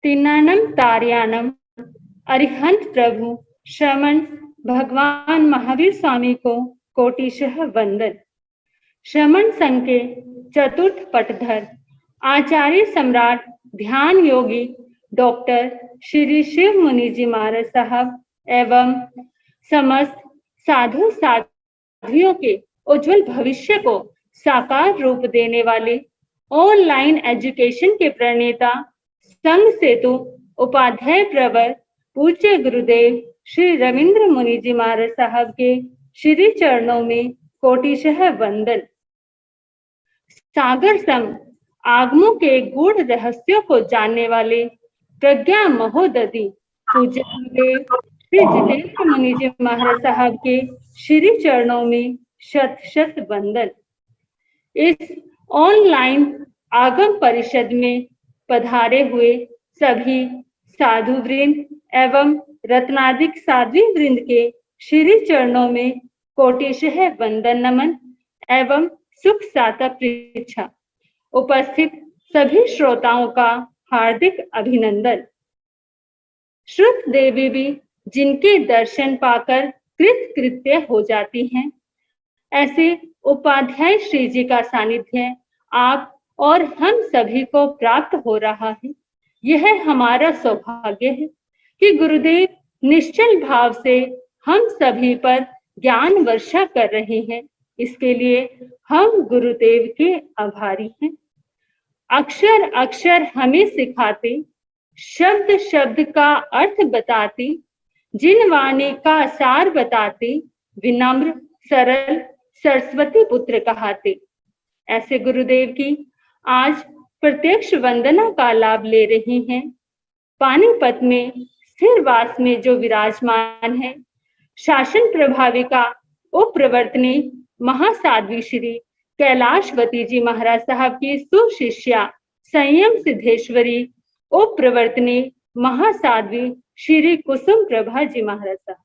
तीनानम तार्यानम अरिहंत प्रभु श्रमण भगवान महावीर स्वामी को कोटिशः वंदन। श्रमण संघ के चतुर्थ पटधर आचार्य सम्राट ध्यान योगी डॉक्टर श्री शिव मुनि जी महाराज साहब एवं समस्त साधु साध्वियों के उज्जवल भविष्य को साकार रूप देने वाले ऑनलाइन एजुकेशन के प्रणेता संघ सेतु उपाध्याय प्रवर पूज्य गुरुदेव श्री रविंद्र मुनि जी महाराज साहब के श्री चरणों में कोटिशः वंदन। सागर सम आगमों के गूढ़ रहस्यों को जानने वाले प्रज्ञा महोदधि पूज्य गुरुदेव श्री जितेंद्र मुनि जी महाराज साहब के श्री चरणों में शत शत वंदन। इस ऑनलाइन आगम परिषद में पधारे हुए सभी साधु वृंद एवं रत्नाधिक साध्वी वृंद के श्री चरणों में कोटिशः वंदन नमन एवं सुख साता पृच्छा। उपस्थित सभी श्रोताओं का हार्दिक अभिनंदन। श्रुत देवी भी जिनके दर्शन पाकर कृत कृत्य हो जाती हैं, ऐसे उपाध्याय श्री जी का सानिध्य आप और हम सभी को प्राप्त हो रहा है। यह हमारा सौभाग्य है कि गुरुदेव निश्चल भाव से हम सभी पर ज्ञान वर्षा कर रहे हैं। इसके लिए हम गुरुदेव के आभारी हैं। अक्षर अक्षर हमें सिखाते, शब्द शब्द का अर्थ बताते, जिन वाणी का सार बताते, विनम्र सरल सरस्वती पुत्र कहाते, ऐसे गुरुदेव की आज प्रत्यक्ष वंदना का लाभ ले रही हैं। पानीपत में स्थिर वास में जो विराजमान है, शासन प्रभाविका उपप्रवर्तनी महासाध्वी श्री कैलाशवती जी महाराज साहब की सुशिष्या संयम सिद्धेश्वरी उपप्रवर्तनी महासाध्वी श्री कुसुम प्रभा जी महाराज साहब।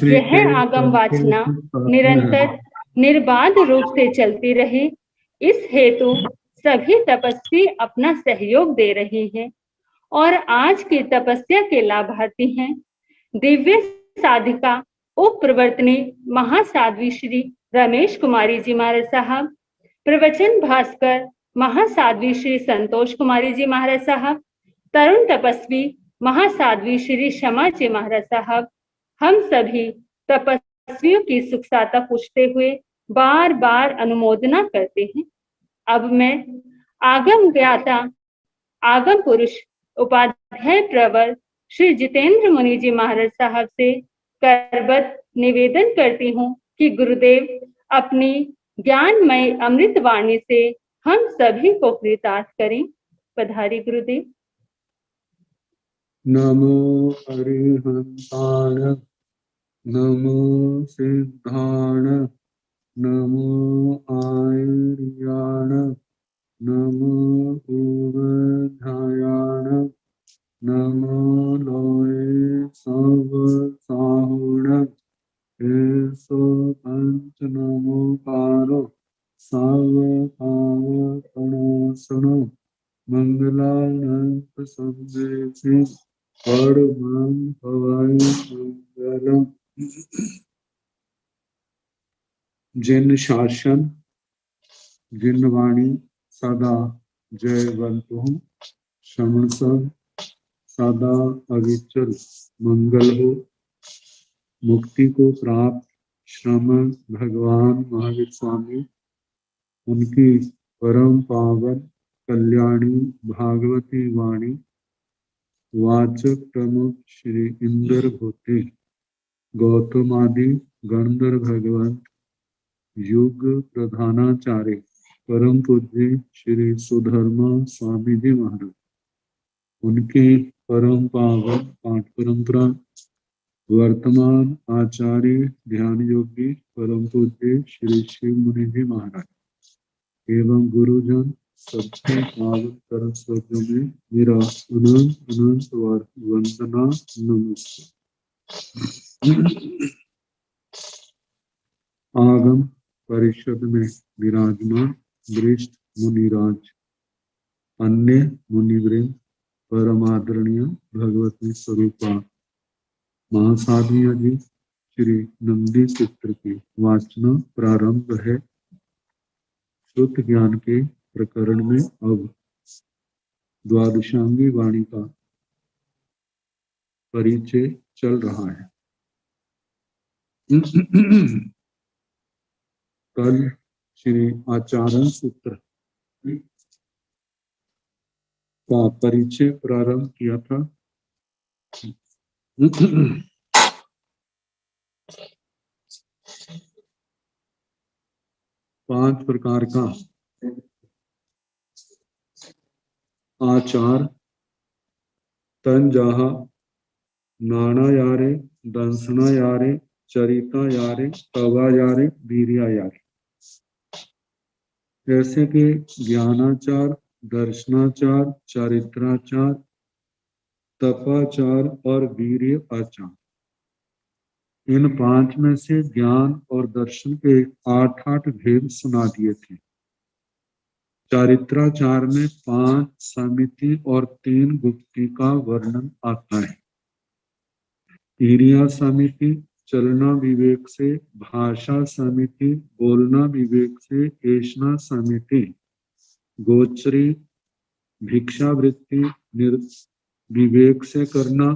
यह आगम वाचना निरंतर निर्बाध रूप से चलती रहे, इस हेतु सभी तपस्वी अपना सहयोग दे रहे हैं और आज की तपस्या के लाभार्थी हैं दिव्य साधिका उप प्रवर्तनी महासाध्वी श्री रमेश कुमारी जी महाराज साहब, प्रवचन भास्कर महासाध्वी श्री संतोष कुमारी जी महाराज साहब, तरुण तपस्वी महासाध्वी श्री क्षमा जी महाराज साहब। हम सभी तपस्वियों की सुखसाता पूछते हुए बार बार अनुमोदना करते हैं। अब मैं आगम ज्ञाता आगम पुरुष उपाध्याय प्रवर श्री जितेंद्र मुनि जी महाराज साहब से करबद्ध निवेदन करती हूँ कि गुरुदेव अपनी ज्ञानमय अमृत वाणी से हम सभी को कृतार्थ करें। पधारी गुरुदेव। नमो अरिहंताण, नमो सिद्धाण, नमो आयर्याण, नमो उपाध्यायाण, नमो लोये सब साहुण, ऐसो पंच नमोकारो सब पावपणासनो, मंगलानंत सब्देति परमं भवाय मंगलम। जिन शासन जिन वाणी सदा जयवंतु श्रवण सब सदा अविचल मंगल हो। मुक्ति को प्राप्त श्रमण भगवान महावीर स्वामी उनकी परम पावन कल्याणी भागवती वाणी वाचक प्रमुख श्री इंद्र भूति गौतमादि गणधर भगवंत युग प्रधानाचार्य परम पूज्य श्री सुधर्मा स्वामी जी महाराज उनके परम पावन पाठ परंपरा वर्तमान आचार्य ध्यान योगी परम पूज्य श्री शिव मुनि जी महाराज एवं गुरुजन सबके पावन चरण स्पर्शों में मेरा अनंत अनंत वंदना नमस्ते। आगम परिषद में विराजमान वरिष्ठ मुनिराज अन्य मुनिवृंद परमादरणीय भगवती स्वरूपा महासाधिया जी श्री नंदी सूत्र की वाचना प्रारंभ है। शुद्ध ज्ञान के प्रकरण में अब द्वादशांगी वाणी का परिचय चल रहा है। कल श्री आचारण सूत्र का परिचय प्रारंभ किया था। 5 प्रकार का आचार तन जहा नाना यारे दंसना यारे चरिता यारे तवा यारे वीरिया यारे। जैसे कि ज्ञानाचार दर्शनाचार चारित्राचार तपाचार और वीर्य आचार, इन 5 में से ज्ञान और दर्शन के 8 भेद सुना दिए थे। चारित्राचार में 5 समिति और 3 गुप्ती का वर्णन आता है। वीर्य समिति चलना विवेक से, भाषा समिति बोलना विवेक से, ऐषणा समिति गोचरी भिक्षावृत्ति विवेक से करना,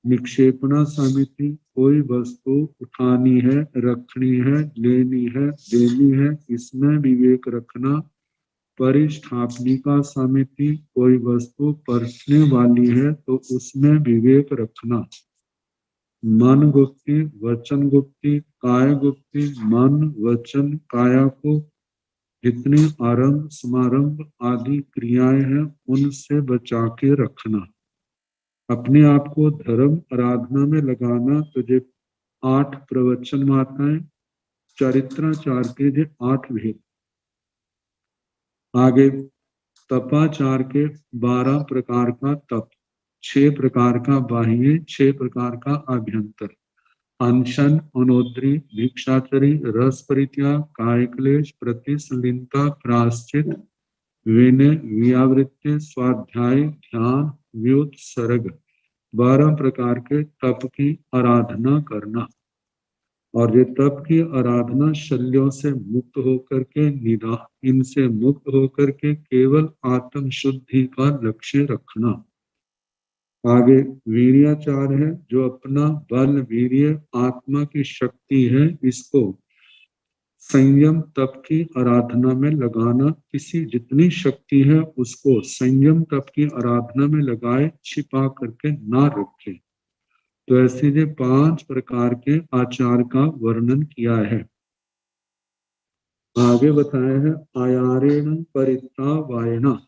निक्षेपणा समिति कोई वस्तु उठानी है, रखनी है, लेनी है, देनी है, इसमें विवेक रखना। परिष्ठापनिका समिति कोई वस्तु परखने वाली है तो उसमें विवेक रखना। मन गुप्ती वचन गुप्ती काय गुप्ती मन वचन काया को जितने आरंभ समारंभ आदि क्रियाएं हैं उनसे बचा के रखना। अपने आप को धर्म आराधना में लगाना। तुझे 8 प्रवचन माताएं चरित्राचार के जो 8 भेद। आगे तपाचार के 12 प्रकार का तप, 6 प्रकार का बाह्य, 6 प्रकार का आभ्यंतर। अनशन अनोद्री भिक्षाचरी रस परित्याग काय क्लेश प्रतिसलिलता प्रायश्चित विनय व्यावृत्ति स्वाध्याय ध्यान व्युत्सर्ग। 12 प्रकार के तप की आराधना करना। और ये तप की आराधना शल्यों से मुक्त होकर के निदान, इनसे मुक्त होकर के केवल आत्म शुद्धि का लक्ष्य रखना। आगे वीर्याचार है, जो अपना बल वीर्य आत्मा की शक्ति है इसको संयम तप की आराधना में लगाना। किसी जितनी शक्ति है उसको संयम तप की आराधना में लगाए, छिपा करके ना रखे। तो ऐसे जो 5 प्रकार के आचार का वर्णन किया है। आगे बताया है आयारेण परित्ता वायना।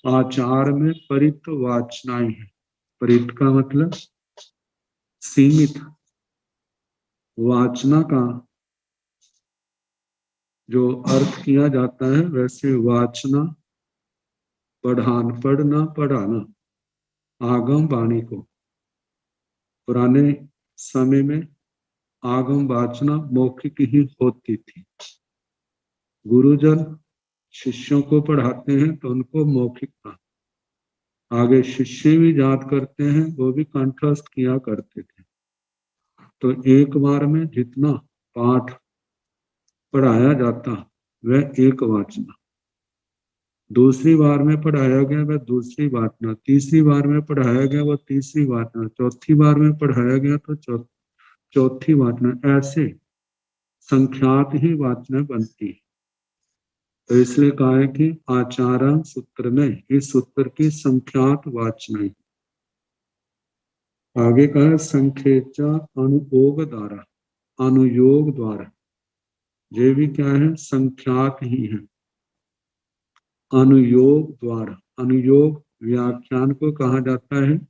आचार में परित वाचनाएं है। परित का मतलब सीमित, वाचना का जो अर्थ किया जाता है वैसे वाचना पढ़ना पढ़ाना। आगम वाणी को पुराने समय में आगम वाचना मौखिक ही होती थी। गुरुजन शिष्यों को पढ़ाते हैं तो उनको मौखिक था। आगे शिष्य भी याद करते हैं, वो भी कंठस्थ किया करते थे। तो एक बार में जितना पाठ पढ़ाया जाता वह एक वाचना, दूसरी बार में पढ़ाया गया वह दूसरी वाचना, तीसरी बार में पढ़ाया गया वह तीसरी वाचना, चौथी बार में पढ़ाया गया तो चौथी वाचना, ऐसे संख्यात ही वाचना बनती है। तो इसलिए कहा है कि आचारण सूत्र में इस सूत्र की संख्यात वाचना। आगे कहा संखेचा अनुयोग द्वारा, अनुयोग द्वारा, ये भी क्या है, संख्यात ही है। अनुयोग द्वारा, अनुयोग व्याख्यान को कहा जाता है,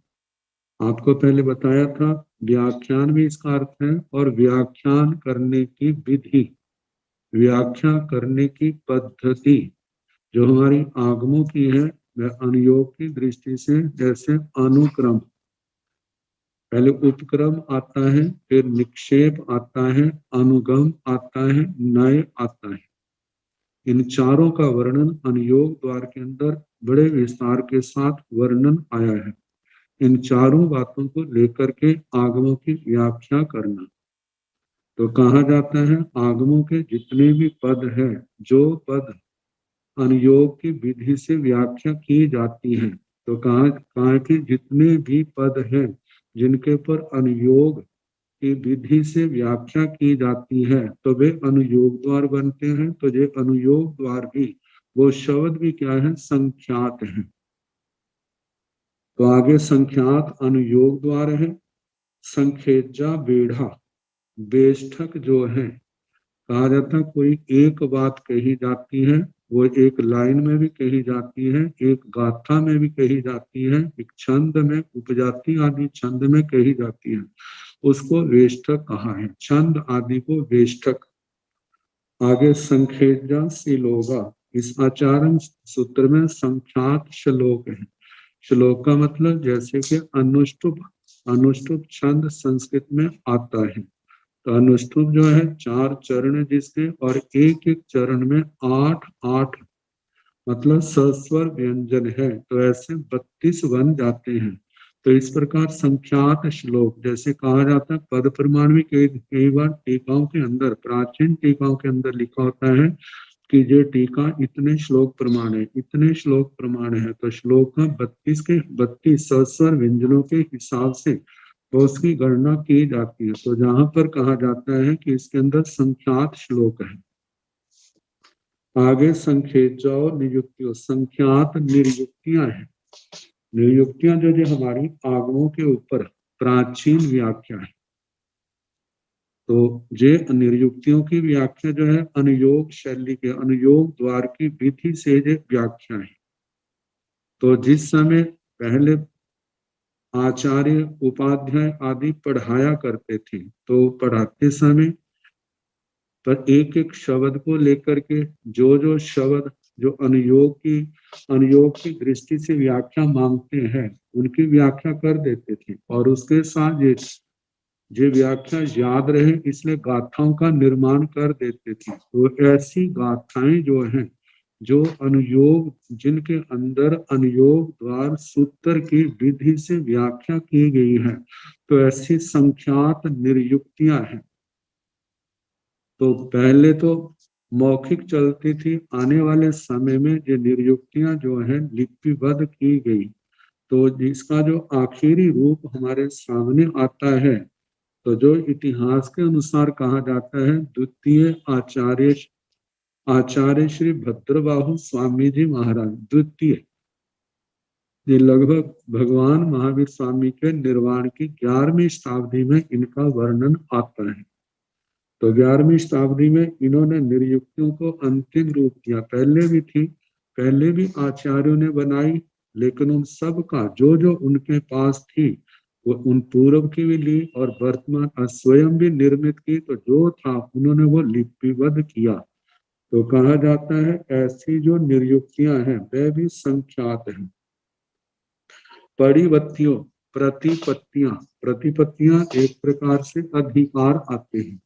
आपको पहले बताया था। व्याख्यान भी इसका अर्थ है, और व्याख्यान करने की विधि, व्याख्या करने की पद्धति जो हमारी आगमों की है, वह अनुयोग की दृष्टि से, जैसे अनुक्रम, पहले उपक्रम आता है, फिर निक्षेप आता है, अनुगम आता है, नय आता है। इन चारों का वर्णन अनुयोग द्वार के अंदर बड़े विस्तार के साथ वर्णन आया है। इन चारों बातों को लेकर के आगमों की व्याख्या करना। तो कहा जाता है आगमों के जितने भी पद हैं, जो पद अनुयोग की विधि से व्याख्या की जाती है, तो कहा कि जितने भी पद हैं जिनके ऊपर अनुयोग की विधि से व्याख्या की जाती है, तो वे अनुयोग द्वार बनते हैं। तो ये अनुयोग द्वार भी, वो शब्द भी क्या है, संख्यात है। तो आगे संख्यात अनुयोग द्वार है। संखेजा बेढ़ा, बेष्ठक जो है, कहा जाता है कोई एक बात कही जाती है, वो एक लाइन में भी कही जाती है, एक गाथा में भी कही जाती है, एक छंद में, उपजाति आदि छंद में कही जाती है, उसको वेष्ठक कहा है। छंद आदि को वेष्ठक। आगे संखेजा श्लोका, इस आचारण सूत्र में संख्यात श्लोक है। श्लोक का मतलब जैसे कि अनुष्टुप, अनुष्टुप छंद संस्कृत में आता है। तो अनुष्टुप जो है 4 चरण जिसके, और एक एक चरण में 8 मतलब सस्वर व्यंजन है, तो ऐसे 32 बन जाते हैं। तो इस प्रकार संख्यात श्लोक, जैसे कहा जाता है पद प्रमाण भी कई बार टीकाओं के अंदर, प्राचीन टीकाओं के अंदर लिखा होता है कि ये टीका इतने श्लोक प्रमाण है, इतने श्लोक प्रमाण है। तो श्लोक का 32 के 32 सस्वर व्यंजनों के हिसाब से तो उसकी गणना की जाती है। तो जहां पर कहा जाता है कि इसके अंदर संख्यात श्लोक है। आगे संख्येचा और नियुक्तियों, संख्यात नियुक्तियां हैं। नियुक्तियां जो हमारी आगमों के ऊपर प्राचीन व्याख्या है। तो ये नियुक्तियों की व्याख्या जो है अनुयोग शैली के, अनुयोग द्वार की विधि से ये व्याख्या है। तो जिस समय पहले आचार्य उपाध्याय आदि पढ़ाया करते थे, तो पढ़ाते समय पर एक एक शब्द को लेकर के जो शब्द जो अनुयोग की दृष्टि से व्याख्या मांगते हैं, उनकी व्याख्या कर देते थे। और उसके साथ ये व्याख्या याद रहे इसलिए गाथाओं का निर्माण कर देते थे। तो ऐसी गाथाएं जो हैं, जो अनुयोग, जिनके अंदर अनुयोग द्वार सूत्र की विधि से व्याख्या की गई है, तो ऐसी संख्यात नियुक्तियां हैं। तो पहले तो मौखिक चलती थी, आने वाले समय में ये नियुक्तियां जो है लिपिबद्ध की गई। तो जिसका जो आखिरी रूप हमारे सामने आता है, तो जो इतिहास के अनुसार कहा जाता है, द्वितीय आचार्य श्री भद्रबाहु स्वामी जी महाराज द्वितीय, ये लगभग भगवान महावीर स्वामी के निर्वाण की 11वीं शताब्दी में इनका वर्णन आता है। तो 11वीं शताब्दी में इन्होंने नियुक्तियों को अंतिम रूप दिया। पहले भी थी, पहले भी आचार्यों ने बनाई, लेकिन उन सब का जो उनके पास थी वो उन पूर्व की भी ली और वर्तमान स्वयं भी निर्मित की। तो जो था उन्होंने वो लिपिबद्ध किया। तो कहा जाता है ऐसी जो नियुक्तियां हैं वे भी संख्यात हैं। परिवत्तियों, प्रतिपत्तियां, प्रतिपत्तियां एक प्रकार से अधिकार आते हैं।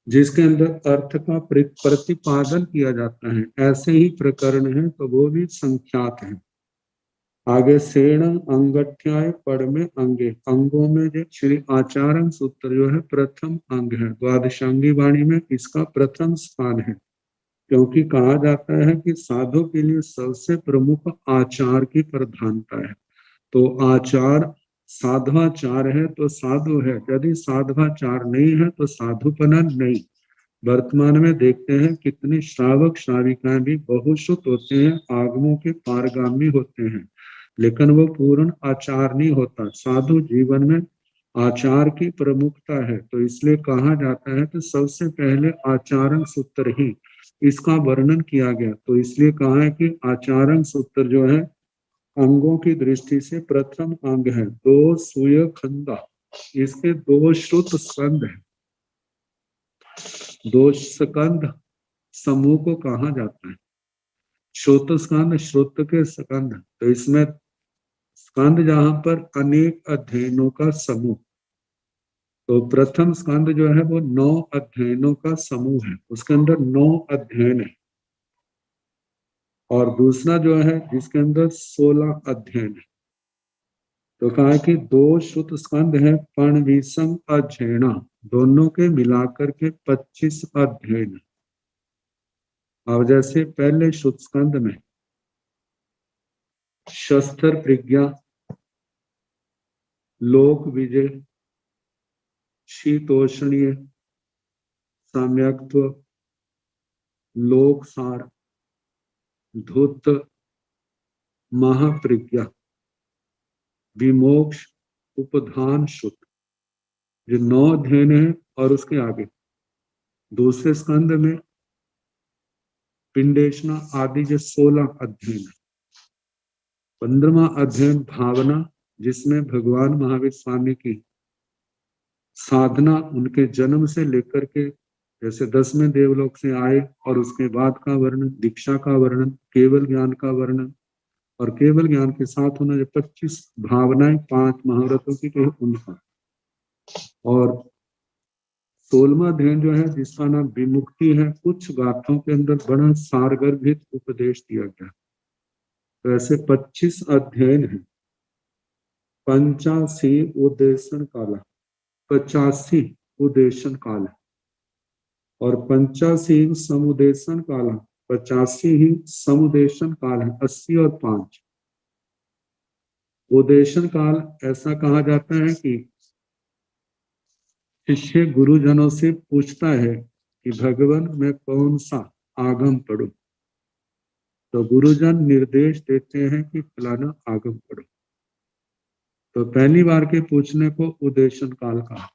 जिसके अंदर अर्थ का प्रतिपादन किया जाता है, ऐसे ही प्रकरण है तो वो भी संख्यात है। आगे सेण अंगठ्याय पढ़ में अंगे, अंगों में जो श्री आचार्य सूत्र जो है प्रथम अंग है, द्वादशांगी वाणी में इसका प्रथम स्थान है, क्योंकि कहा जाता है कि साधु के लिए सबसे प्रमुख आचार की प्रधानता है। तो आचार साधवाचार है तो साधु है, यदि साधवाचार नहीं है तो साधुपना नहीं। वर्तमान में देखते हैं कितने श्रावक श्राविकाएं भी बहुश्रुत होते हैं, आगमों के पारगामी होते हैं, लेकिन वो पूर्ण आचार नहीं होता। साधु जीवन में आचार की प्रमुखता है, तो इसलिए कहा जाता है कि सबसे पहले आचारण सूत्र ही इसका वर्णन किया गया। तो इसलिए कहा है कि आचारण सूत्र जो है अंगों की दृष्टि से प्रथम अंग है। दो सूय खंदा, इसके दो श्रुत स्कंद है, दो स्कंद समूह को कहा जाता है। श्रुत स्कंद, श्रुत के स्कंद, तो इसमें स्कंद जहां पर अनेक अध्ययनों का समूह, तो प्रथम स्कंद जो है वो 9 अध्ययनों का समूह है, उसके अंदर 9 अध्ययन है। और दूसरा जो है जिसके अंदर 16 अध्ययन है, तो कहा कि 2 श्रुत स्कंद है, पणवीसम अध्ययना, दोनों के मिलाकर के 25 अध्ययन। अब जैसे पहले श्रुत स्कंद में शस्त्र प्रज्ञा, लोक विजय, शीतोष्णीय, सम्यक्त्व, लोक सार, धूत, महाप्रज्ञा, विमोक्ष, उपधान, शुद्ध, जो 9 अध्ययन है। और उसके आगे दूसरे स्कंद में पिंडेशना आदि जो 16 अध्ययन है। 15वां अध्ययन भावना, जिसमें भगवान महावीर स्वामी की साधना उनके जन्म से लेकर के, जैसे 10वें देवलोक से आए और उसके बाद का वर्णन, दीक्षा का वर्णन, केवल ज्ञान का वर्णन, और केवल ज्ञान के साथ उन्होंने 25 भावनाएं 5 महाव्रतों की कही उनका। और 16वां अध्ययन जो है जिसका नाम विमुक्ति है, कुछ गाथों के अंदर बड़ा सारगर्भित उपदेश दिया गया। तो ऐसे 25 अध्ययन है। 85 उद्देशन काला, 85 उद्देशन काल है, और 85 समुदेशन काल है, 85 ही समुदेशन काल है, 80 और 5 उद्देशन काल। ऐसा कहा जाता है कि शिष्य गुरुजनों से पूछता है कि भगवान मैं कौन सा आगम पढ़ूं, तो गुरुजन निर्देश देते हैं कि फलाना आगम पढ़ो। तो पहली बार के पूछने को उद्देशन काल कहा।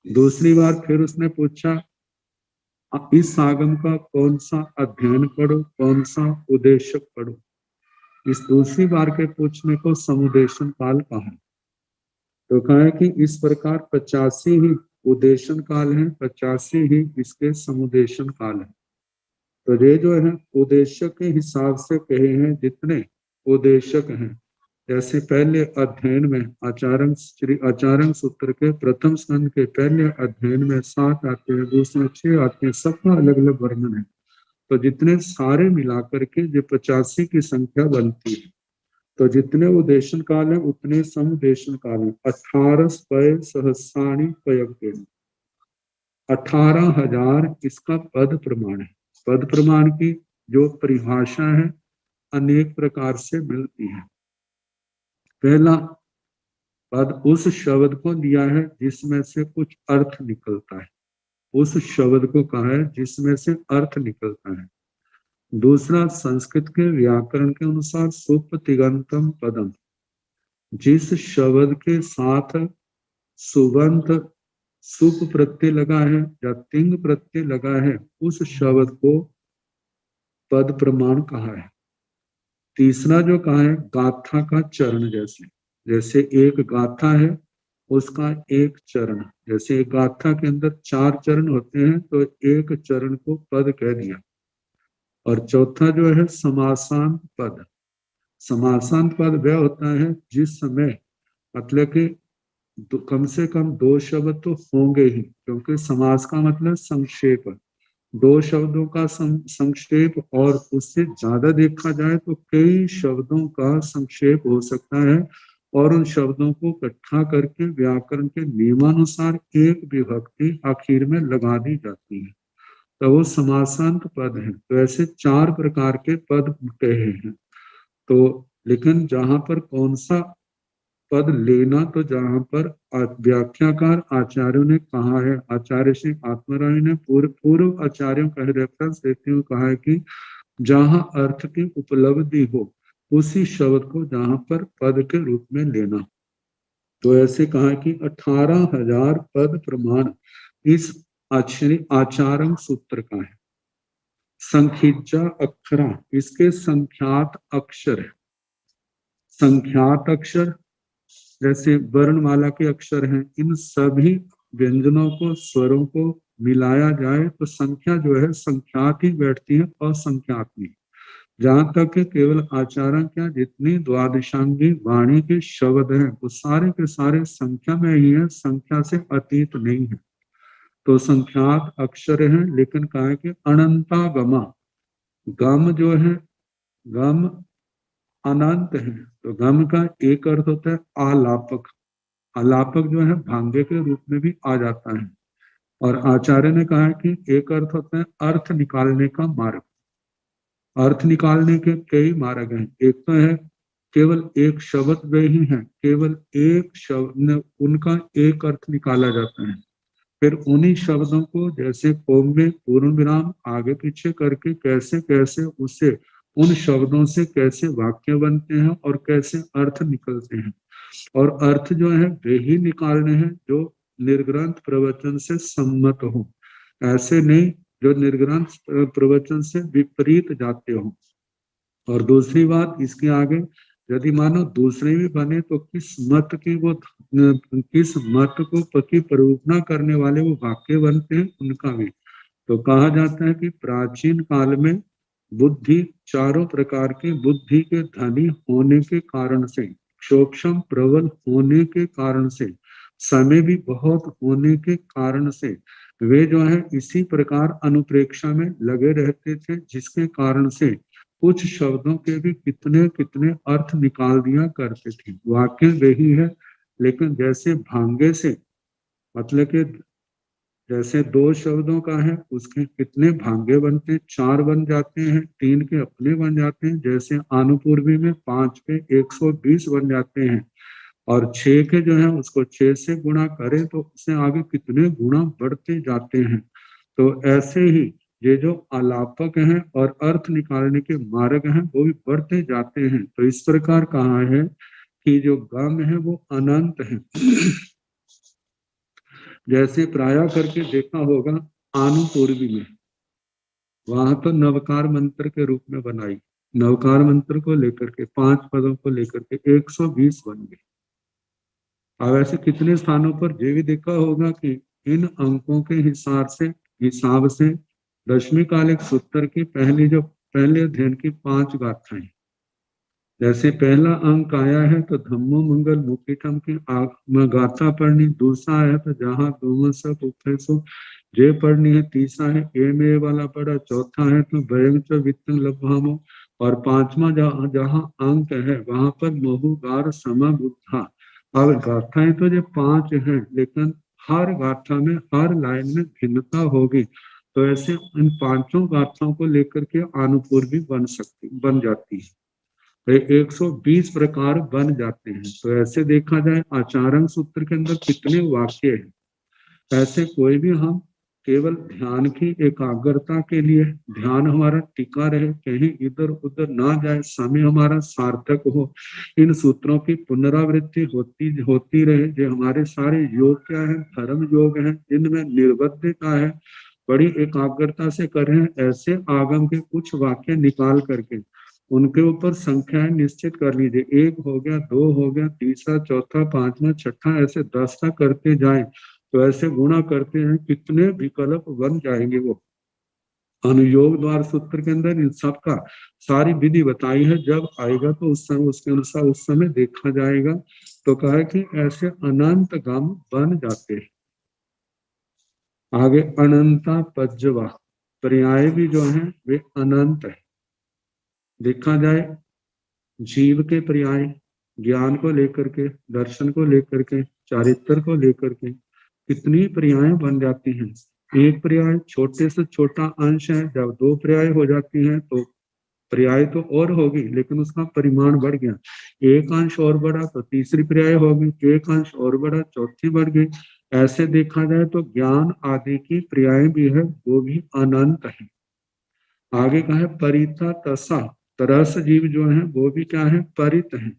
दूसरी बार फिर उसने पूछा इस आगम का कौन सा अध्ययन पढ़ो, कौन सा उद्देशक पढ़ो। इस दूसरी बार के पूछने को समुदेशन काल कहा। तो कहा है कि इस प्रकार 85 ही उद्देशन काल है, 85 ही इसके समुदेशन काल है। तो ये जो है उद्देशक के हिसाब से कहे हैं जितने उद्देशक हैं। जैसे पहले अध्ययन में आचार्य श्री आचार्य सूत्र के प्रथम स्कंद के पहले अध्ययन में 7 आते हैं, दूसरे में 6 आते हैं, सबका अलग अलग वर्णन है। तो जितने सारे मिलाकर के जो 85 की संख्या बनती है। तो जितने उद्देशन काल है उतने समुदेशन काल है। 18 सहस्राणी पयज्ञ, 18,000 इसका पद प्रमाण है। पद प्रमाण की जो परिभाषा है अनेक प्रकार से मिलती है। पहला पद उस शब्द को दिया है जिसमें से कुछ अर्थ निकलता है, उस शब्द को कहा है जिसमें से अर्थ निकलता है। दूसरा संस्कृत के व्याकरण के अनुसार सुप तिगंतम पदम, जिस शब्द के साथ सुबंत सुप प्रत्यय लगा है या तिंग प्रत्यय लगा है उस शब्द को पद प्रमाण कहा है। तीसरा जो कहा है गाथा का चरण, जैसे जैसे एक गाथा है उसका एक चरण, जैसे एक गाथा के अंदर 4 चरण होते हैं तो एक चरण को पद कह दिया। और चौथा जो है समासांत पद। समासांत पद वह होता है जिस समय मतलब कि कम से कम 2 शब्द तो होंगे ही, क्योंकि समास का मतलब संक्षेप। 2 शब्दों का संक्षेप, और उससे ज्यादा देखा जाए तो कई शब्दों का संक्षेप हो सकता है, और उन शब्दों को इकट्ठा करके व्याकरण के नियमानुसार एक विभक्ति आखिर में लगा दी जाती है, तो वो समासांत पद है। तो ऐसे 4 प्रकार के पद कहे हैं। तो लेकिन जहां पर कौन सा पद लेना, तो जहां पर व्याख्याकार आचार्यों ने कहा है, आचार्य श्री आत्माराय ने पूर्व आचार्यों का रेफरेंस देते हुए कहा है कि जहां अर्थ की उपलब्धि हो उसी शब्द को जहां पर पद के रूप में लेना। तो ऐसे कहा कि 18,000 पद प्रमाण इस आचारंग सूत्र का है। संखिज्जा अक्षरा इसके संख्यात अक्षर है। संख्यात अक्षर जैसे वर्णमाला के अक्षर हैं, इन सभी व्यंजनों को, स्वरों को मिलाया जाए तो संख्या जो है संख्यात ही बैठती है, असंख्यात नहीं। जहां तक कि केवल आचारण क्या, जितनी द्वादशांगी वाणी के शब्द हैं वो सारे के सारे संख्या में ही है, संख्या से अतीत नहीं है। तो संख्यात अक्षर हैं, लेकिन कहा है कि अनंता गमा, गम जो है, गम अनंत है। तो गम का एक अर्थ होता है आलापक। आलापक जो है भांगे के रूप में भी आ जाता है। और आचार्य ने कहा है कि एक अर्थ होता है अर्थ निकालने का मार्ग। अर्थ निकालने के कई मार्ग हैं। एक तो है केवल एक शब्द वे ही है, केवल एक शब्द उनका एक अर्थ निकाला जाता है। फिर उन्हीं शब्दों को जैसे कोम में पूर्ण विराम आगे पीछे करके कैसे कैसे उससे उन शब्दों से कैसे वाक्य बनते हैं और कैसे अर्थ निकलते हैं। और अर्थ जो है वे ही निकालने हैं जो निर्ग्रंथ प्रवचन से सम्मत हो, ऐसे नहीं जो निर्ग्रंथ प्रवचन से विपरीत जाते हो। और दूसरी बात इसके आगे, यदि मानो दूसरे भी बने तो किस मत की वो, किस मत को पकी प्ररूपना करने वाले वो वाक्य बनते हैं, उनका भी। तो कहा जाता है कि प्राचीन काल में बुद्धि, चारों प्रकार की बुद्धि के धनी होने के कारण से, सूक्ष्म प्रबल होने के कारण से, समय भी बहुत होने के कारण से वे जो है इसी प्रकार अनुप्रेक्षा में लगे रहते थे, जिसके कारण से कुछ शब्दों के भी कितने कितने अर्थ निकाल दिया करते थे। वाक्य वही है, लेकिन जैसे भांगे से, मतलब कि जैसे 2 शब्दों का है उसके कितने भांगे बनते हैं, 4 बन जाते हैं, 3 के अपने बन जाते हैं। जैसे आनुपूर्वी में 5 के 120 बन जाते हैं, और 6 के जो है उसको 6 से गुणा करें तो उससे आगे कितने गुणा बढ़ते जाते हैं। तो ऐसे ही ये जो आलापक हैं और अर्थ निकालने के मार्ग हैं वो भी बढ़ते जाते हैं। तो इस प्रकार कहा है कि जो गम है वो अनंत है। जैसे प्राय करके देखा होगा आनुपूर्वी में, वहां तो नवकार मंत्र के रूप में बनाई, नवकार मंत्र को लेकर के 5 पदों को लेकर के 120 बन गए। अब ऐसे कितने स्थानों पर ये भी देखा होगा कि इन अंकों के हिसाब से दशमी कालिक सूत्र की पहले अध्ययन की 5 गाथाएं, जैसे पहला अंक आया है तो धम्मो मंगल मुकीटम की गाथा पढ़नी, दूसरा है तो जहाँ दोमसक उपसो जे पढ़नी है, तीसरा है ए में वाला पढ़ा, चौथा है तो भयं च वित्तम लभ्भामो, और 5वां जहाँ अंक है वहां पर महुगार सम बुद्धा। अब गाथाएं तो ये 5 हैं, लेकिन हर गाथा में हर लाइन में भिन्नता होगी। तो ऐसे इन 5 गाथाओं को लेकर के अनुपूर्वी बन जाती है। 120 प्रकार बन जाते हैं। तो ऐसे देखा जाए आचारण सूत्र के अंदर कितने वाक्य हैं। ऐसे कोई भी हम केवल ध्यान की एकाग्रता के लिए, ध्यान हमारा टिका रहे, कहीं इधर उधर ना जाए, समय हमारा सार्थक हो, इन सूत्रों की पुनरावृत्ति होती होती रहे। जो हमारे सारे योग क्या है, धर्म योग है, इनमें निर्बद्धता है, बड़ी एकाग्रता से करें। ऐसे आगम के कुछ वाक्य निकाल करके उनके ऊपर संख्याएं निश्चित कर लीजिए, 1 हो गया, 2 हो गया, तीसरा, चौथा, 5वां, छठा, ऐसे 10 तक करते जाएं। तो ऐसे गुणा करते हैं कितने विकल्प बन जाएंगे। वो अनुयोग द्वार सूत्र के अंदर इन सब का सारी विधि बताई है। जब आएगा तो उस समय उसके अनुसार उस समय देखा जाएगा। तो कहा कि ऐसे अनंत गम बन जाते हैं। आगे अनंता पज्जवा, पर्याय भी जो है वे अनंत है। देखा जाए जीव के पर्याय ज्ञान को लेकर के, दर्शन को लेकर के, चारित्र को लेकर के कितनी पर्याय बन जाती हैं। एक पर्याय छोटे से छोटा अंश है, जब दो पर्याय हो जाती हैं तो पर्याय तो और होगी लेकिन उसका परिमाण बढ़ गया। एक अंश और बढ़ा तो तीसरी पर्याय होगी, एक अंश और बढ़ा चौथी बढ़ गई। ऐसे देखा जाए तो ज्ञान आदि की पर्याय भी है, वो भी अनंत है। आगे कहा है परिता तसा, तरस जीव जो है वो भी क्या है, परित है।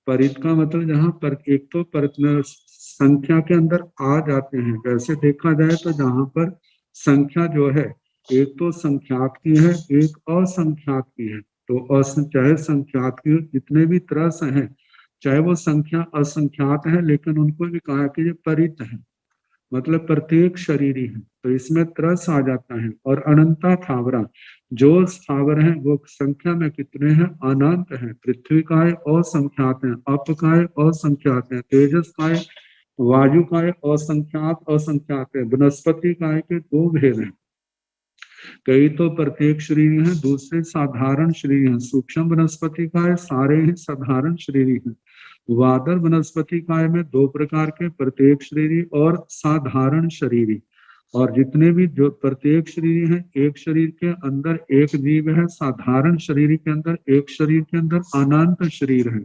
परित का मतलब जहाँ पर एक तो संख्या के अंदर आ जाते हैं। वैसे देखा जाए तो जहाँ पर संख्या जो है एक तो संख्यात की है, एक असंख्यात की है। तो चाहे संख्यात की जितने भी त्रस हैं, चाहे वो संख्या असंख्यात है, लेकिन उनको भी कहा कि ये परित है, मतलब प्रत्येक शरीरी है। तो इसमें त्रस आ जाता है। और अनंता थावरा, जो स्थावर है वो संख्या में कितने हैं, अनंत है। पृथ्वी का है असंख्यात है, अप का है असंख्यात है, तेजस का है, वायु का है असंख्यात असंख्यात है, वनस्पति का है के दो भेद हैं। कई तो प्रत्येक शरीर है, दूसरे साधारण शरीर है। सूक्ष्म वनस्पति का है, सारे ही साधारण शरीर है। वादर वनस्पति काय में दो प्रकार के, प्रत्येक शरीरी और साधारण शरीरी। और जितने भी जो प्रत्येक शरीर है, एक शरीर के अंदर एक जीव है, साधारण शरीर के अंदर एक शरीर के अंदर अनंत शरीर है।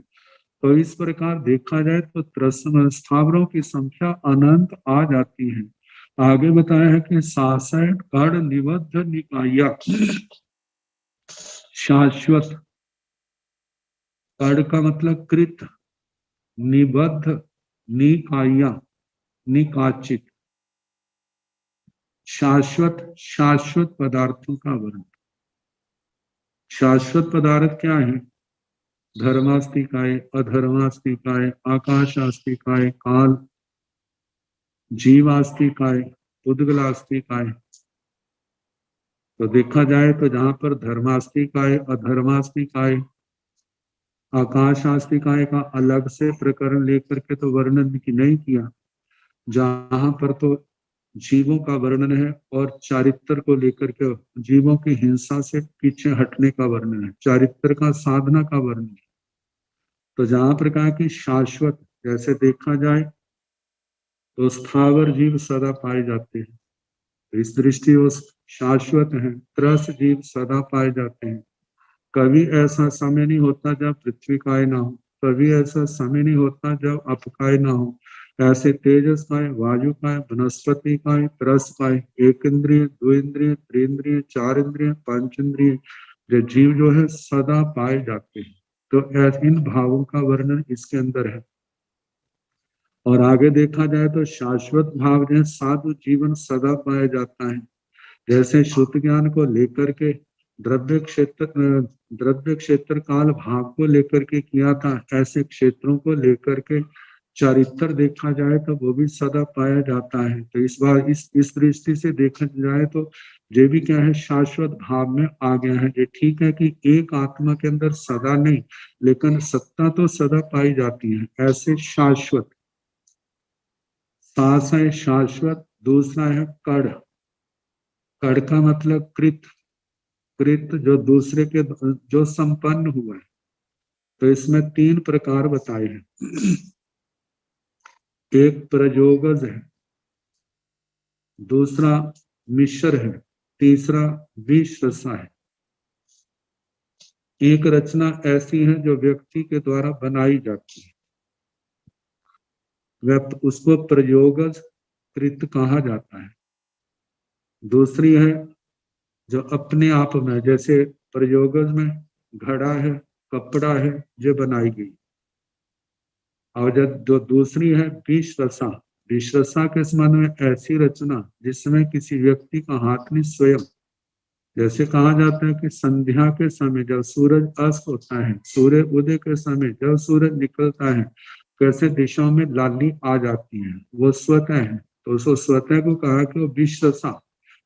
तो इस प्रकार देखा जाए तो स्थावरों की संख्या अनंत आ जाती है। आगे बताया है कि 66 कण निबद्ध निकाया, शाश्वत, कण का मतलब कृत, निबद्ध, निकाया, निकाचित, शाश्वत, शाश्वत पदार्थों का वर्णन। शाश्वत पदार्थ क्या है, धर्मास्तिकाय, अधर्मास्तिकाय, आकाशास्तिकाय, काल, जीवास्तिकाय, उद्गलास्तिकाय। तो देखा जाए तो जहां पर धर्मास्तिकाय, अधर्मास्तिकाय, आकाशास्तिकाय का अलग से प्रकरण लेकर के तो वर्णन नहीं किया, जहां पर तो जीवों का वर्णन है और चारित्र को लेकर के जीवों की हिंसा से पीछे हटने का वर्णन है, चारित्र का साधना का वर्णन है। तो जहां पर कहा कि शाश्वत, जैसे देखा जाए तो स्थावर जीव सदा पाए जाते हैं, तो इस दृष्टि वो शाश्वत है। त्रस जीव सदा पाए जाते हैं। कभी ऐसा समय नहीं होता जब पृथ्वी काय ना हो, कभी ऐसा समय नहीं होता जब अपकाय ना हो। ऐसे तेजस काय, वायु काय, वनस्पति काय, त्रस काय, एक इंद्रिय, दो इंद्रिय, त्रिंद्रिय, चार इंद्रिय, पंच इंद्रिय, जो जीव जो है सदा पाए जाते हैं। तो इन भावों का वर्णन इसके अंदर है। और आगे देखा जाए तो शाश्वत भाव जो साधु जीवन सदा पाया जाता है। जैसे शुद्ध ज्ञान को लेकर के द्रव्य क्षेत्र काल भाव को लेकर के किया था, ऐसे क्षेत्रों को लेकर के चरित्र देखा जाए तो वो भी सदा पाया जाता है। तो इस बार इस दृष्टि से देखा जाए तो ये भी क्या है, शाश्वत भाव में आ गया है। ये ठीक है कि एक आत्मा के अंदर सदा नहीं, लेकिन सत्ता तो सदा पाई जाती है। ऐसे शाश्वत, सास है शाश्वत। दूसरा है कड़, कड़ का मतलब कृत, कृत जो दूसरे के जो संपन्न हुआ है। तो इसमें तीन प्रकार बताए हैं। एक प्रयोगज है, दूसरा मिश्र है, तीसरा विश्रसा है। एक रचना ऐसी है जो व्यक्ति के द्वारा बनाई जाती है, वह उसको प्रयोगज कृत कहा जाता है। दूसरी है जो अपने आप में, जैसे प्रयोगज में घड़ा है, कपड़ा है, जो बनाई गई। और जब जो दूसरी है विश्रसा, विश्रसा के संबंध में ऐसी रचना जिसमें किसी व्यक्ति का हाथ नहीं स्वयं। जैसे कहा जाता है कि संध्या के समय जब सूरज अस्त होता है, सूर्य उदय के समय जब सूरज निकलता है, कैसे दिशाओं में लाली आ जाती है, वो स्वतः है। तो उसको स्वतः को कहा कि वो विश्रसा,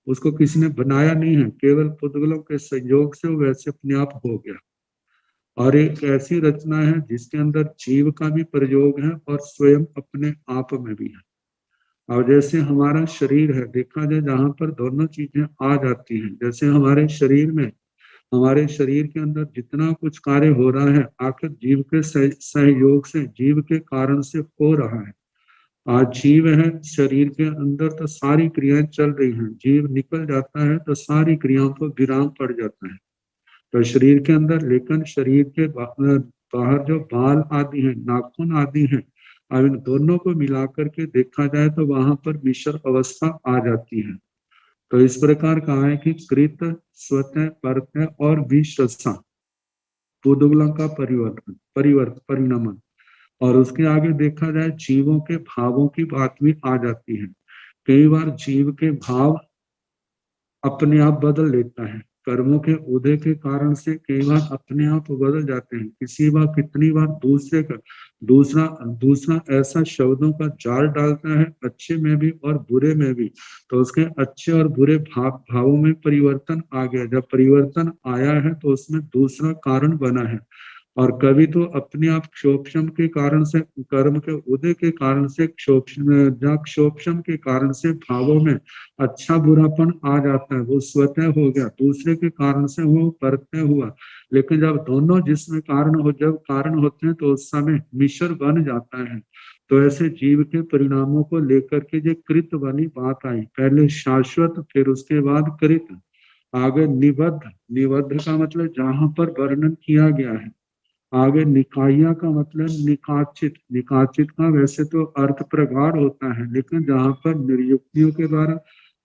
उसको किसी ने बनाया नहीं है, केवल पुद्गलों के संयोग से वो वैसे अपने आप हो गया। और एक ऐसी रचना है जिसके अंदर जीव का भी प्रयोग है और स्वयं अपने आप में भी है। और जैसे हमारा शरीर है, देखा जाए जहां पर दोनों चीजें आ जाती हैं, जैसे हमारे शरीर में, हमारे शरीर के अंदर जितना कुछ कार्य हो रहा है आखिर जीव के सहयोग से, जीव के कारण से हो रहा है। आज जीव है शरीर के अंदर तो सारी क्रियाएं चल रही हैं, जीव निकल जाता है तो सारी क्रियाओं को विराम पड़ जाता है। तो शरीर के अंदर, लेकिन शरीर के बाहर जो बाल आदि हैं, नाखून आदि हैं, अब इन दोनों को मिलाकर के देखा जाए तो वहां पर मिश्र अवस्था आ जाती है। तो इस प्रकार कहा है कि कृत, स्वतः, परतः और विश्वसा, पुदुगला का परिणमन। और उसके आगे देखा जाए जीवों के भावों की बात भी आ जाती है। कई बार जीव के भाव अपने आप बदल लेता है, कर्मों के उदय के कारण से कई बार अपने आप बदल जाते हैं। किसी बार, कितनी बार दूसरे का दूसरा दूसरा ऐसा शब्दों का जाल डालता है, अच्छे में भी और बुरे में भी, तो उसके अच्छे और बुरे भावों में परिवर्तन आ गया। जब परिवर्तन आया है तो उसमें दूसरा कारण बना है। और कभी तो अपने आप क्षोभम के कारण से, कर्म के उदय के कारण से क्षोभम के कारण से भावों में अच्छा बुरापन आ जाता है, वो स्वतः हो गया, दूसरे के कारण से वो परतः हुआ। लेकिन जब दोनों जिसमें कारण हो, जब कारण होते हैं तो उस समय मिश्र बन जाता है। तो ऐसे जीव के परिणामों को लेकर के जो कृत वाली बात आई, पहले शाश्वत, फिर उसके बाद कृत, आगे निबद्ध। निबद्ध का मतलब जहां पर वर्णन किया गया है। आगे निकाया का मतलब निकाचित। निकाचित का वैसे तो अर्थ प्रगाढ़ होता है, लेकिन जहां पर निर्युक्तियों के द्वारा,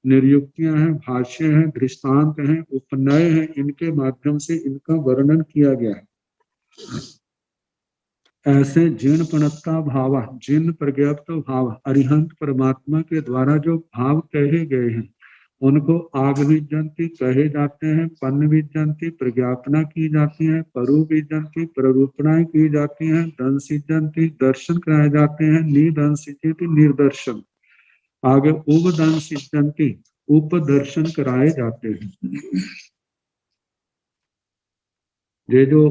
निर्युक्तियां हैं, भाष्य हैं, दृष्टांत हैं, उपनय हैं, इनके माध्यम से इनका वर्णन किया गया है। ऐसे जिन प्रणता भाव, जिन प्रज्ञप्त भाव, अरिहंत परमात्मा के द्वारा जो भाव कहे गए हैं उनको आग विजंती कहे जाते हैं, पन्न विजंती प्रज्ञापना की जाती है, परु विजंती प्ररूपणाएं की जाती हैं, दन सिजंती दर्शन कराए जाते हैं, निदन सिजंती निर्दर्शन, आगे उपदन सिजंती उपदर्शन कराए जाते हैं। ये जो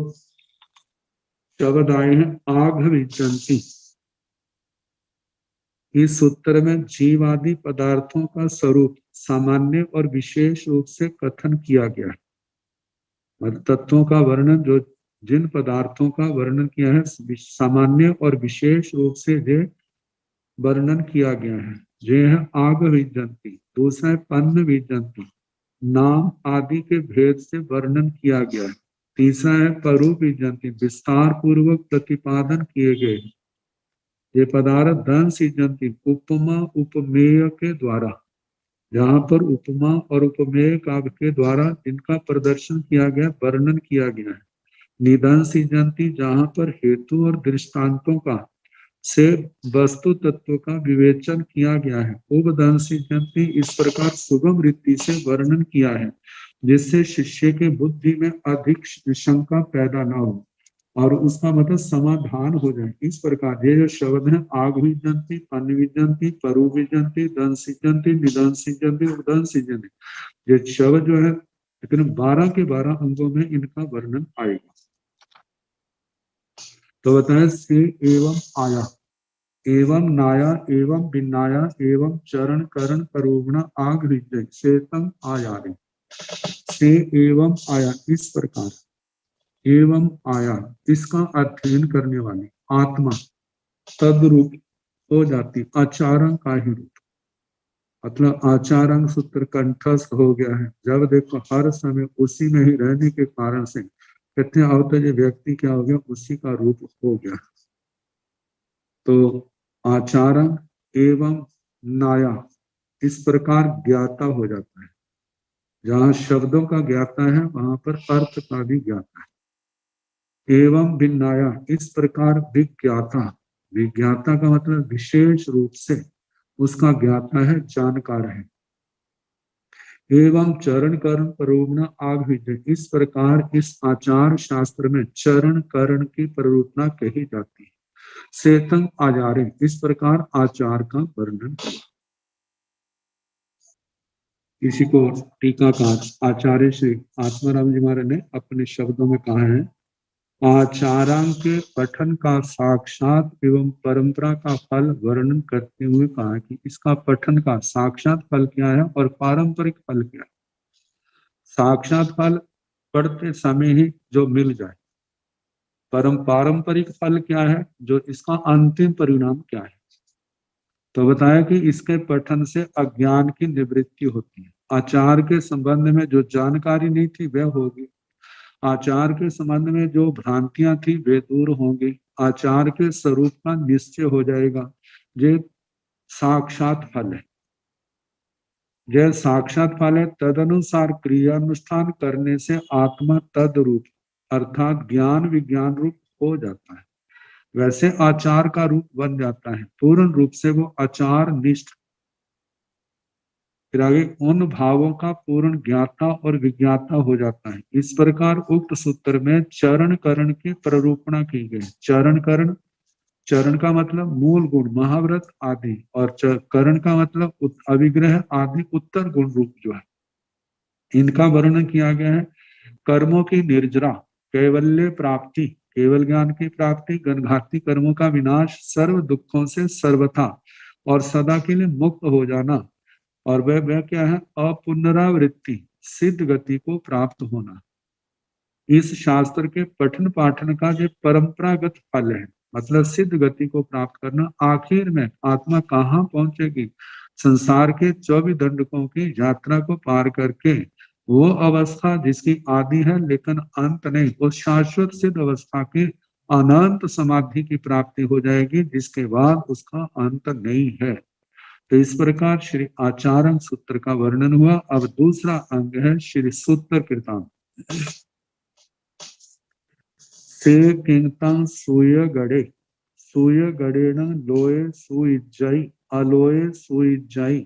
शब्द आए हैं आग विजंती, इस सूत्र में जीव आदि पदार्थों का स्वरूप सामान्य और विशेष रूप से कथन किया गया है। तत्वों का वर्णन, जो जिन पदार्थों का वर्णन किया है सामान्य और विशेष रूप से ये वर्णन किया गया है। ये है आग विजंती। दूसरा है पन्न विजंती, नाम आदि के भेद से वर्णन किया गया है। तीसरा है परु विजंती, विस्तार पूर्वक प्रतिपादन किए गए। ये पदार्थ धन सिजंती, उपमा उपमेय के द्वारा, जहाँ पर उपमा और उपमेय काव्य के द्वारा जिनका प्रदर्शन किया गया, वर्णन किया गया है। निदान सिजंती, जहाँ पर हेतु और दृष्टांतों का से वस्तु तत्व का विवेचन किया गया है। उपदान सिजंती, इस प्रकार सुगम रीति से वर्णन किया है जिससे शिष्य के बुद्धि में अधिक शंका पैदा न हो और उसका मतलब समाधान हो जाए। इस प्रकार ये जो शब्द है आग विजंती, पन्न विजंती, परु विजंती, दन सिजंती, निदान सिजंती, उदन सिजंती, ये शब्द जो है लेकिन 12 के 12 अंगों में इनका वर्णन आएगा। तो बताए से एवं आया, एवं नाया, एवं बिन्नाया, एवं चरण करण करुगुण आग हृदय शेतम आया, से एवं आया, इस प्रकार एवं आया, इसका अध्ययन करने वाली आत्मा तद्रूप हो जाती, आचारं का ही रूप, मतलब आचारं सूत्र कंठस्थ हो गया है। जब देखो हर समय उसी में ही रहने के कारण से कहते हैं अवतज व्यक्ति क्या हो गया, उसी का रूप हो गया। तो आचारं एवं नाया, इस प्रकार ज्ञाता हो जाता है। जहाँ शब्दों का ज्ञाता है वहां पर अर्थ का भी ज्ञाता है। एवं भिन्नाया, इस प्रकार विज्ञाता, विज्ञाता का मतलब विशेष रूप से उसका ज्ञाता है, जानकार है। एवं चरण करण प्ररूपणा आग विजय, इस प्रकार इस आचार शास्त्र में चरण करण की प्ररूपणा कही जाती है। सेतंग आचार्य, इस प्रकार आचार का वर्णन। इसी को टीकाकार आचार्य श्री आत्माराम जी महाराज ने अपने शब्दों में कहा है, आचारांक के पठन का साक्षात एवं परंपरा का फल वर्णन करते हुए कहा कि इसका पठन का साक्षात फल क्या है और पारंपरिक फल क्या है। साक्षात फल पढ़ते समय ही जो मिल जाए, पारंपरिक फल क्या है, जो इसका अंतिम परिणाम क्या है। तो बताया कि इसके पठन से अज्ञान की निवृत्ति होती है। आचार के संबंध में जो जानकारी नहीं थी वह होगी, आचार के संबंध में जो भ्रांतियां थी वे दूर होंगी, आचार के स्वरूप का निश्चय हो जाएगा। ये साक्षात फल है, यह साक्षात फल है। तदनुसार क्रियानुष्ठान करने से आत्मा तद रूप अर्थात ज्ञान विज्ञान रूप हो जाता है, वैसे आचार का रूप बन जाता है। पूर्ण रूप से वो आचार निष्ठ, फिर आगे उन भावों का पूर्ण ज्ञाता और विज्ञाता हो जाता है। इस प्रकार उक्त सूत्र में चरण करण की प्ररूपणा की गई। चरण करण, चरण का मतलब मूल गुण महाव्रत आदि, और करण का मतलब अविग्रह आदि उत्तर गुण रूप जो है, इनका वर्णन किया गया है। कर्मों की निर्जरा, कैवल्य प्राप्ति, केवल ज्ञान की प्राप्ति, गणघाती कर्मों का विनाश, सर्व दुखों से सर्वथा और सदा के लिए मुक्त हो जाना, और वह क्या है, अपुनरावृत्ति सिद्ध गति को प्राप्त होना। इस शास्त्र के पठन पाठन का जो परंपरागत फल है, मतलब सिद्ध गति को प्राप्त करना। आखिर में आत्मा कहाँ पहुंचेगी, संसार के 24 दंडकों की यात्रा को पार करके वो अवस्था जिसकी आदि है लेकिन अंत नहीं, उस शाश्वत सिद्ध अवस्था की अनंत समाधि की प्राप्ति हो जाएगी, जिसके बाद उसका अंत नहीं है। तो इस प्रकार श्री आचार्य सूत्र का वर्णन हुआ। अब दूसरा अंग है श्री सूत्र कृतांत। से किंतन सूय गड़े, सूय गड़ेण लोये सुइज्जई, अलोये सुइज्जई,